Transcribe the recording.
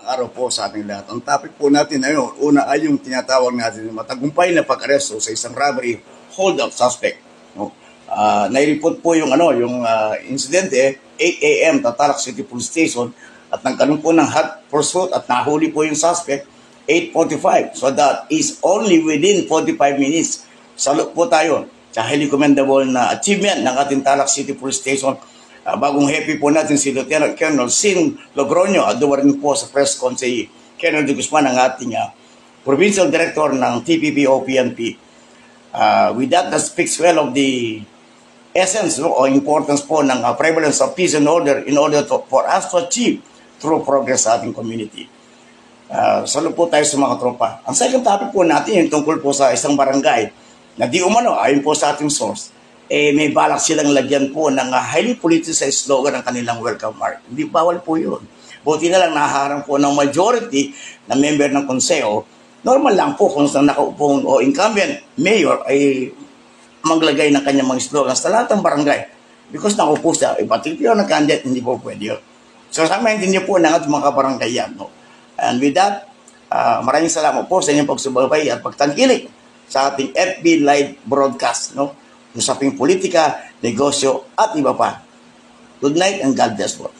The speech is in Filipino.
Araw po sa ating lahat. Ang topic po natin ngayon, una ay yung tinatawag natin na matagumpay na pag-aresto sa isang robbery hold-up suspect. No? Nai-report po yung insidente 8 a.m. Tatalak City Police Station at nagkaroon po ng hot pursuit at nahuli po yung suspect 8:45. So that is only within 45 minutes. Salute po tayo sa highly commendable na achievement ng ating Talak City Police Station. Bagong happy po natin si Lieutenant Colonel Sin Logroño at dumarin po sa press con si Colonel de Guzman ang ating Provincial Director ng TPP o PNP. With that speaks well of the essence o importance po ng prevalence of peace and order in order for us to achieve true progress sa ating community. Salud po tayo sa mga tropa. Ang second topic po natin yung tungkol po sa isang barangay na di umano, ayon po sa ating source, may balak silang lagyan po ng highly politicized slogan ng kanilang welcome mark. Hindi bawal po yun. Buti na lang naharang po ng majority na member ng konseho. Normal lang po kung saan nakaupong o incumbent mayor ay maglagay ng kanyang mga slogans sa lahat ng barangay. Because nakaupo siya, particular na candidate, hindi po pwede yun. So sa maintindihan po ng ating mga barangay yan. No? And with that, maraming salamat po sa inyong pagsubaybay at pagtangkilik sa ating FB live broadcast. No? Usaping politika, negosyo, at iba pa. Good night and God bless po.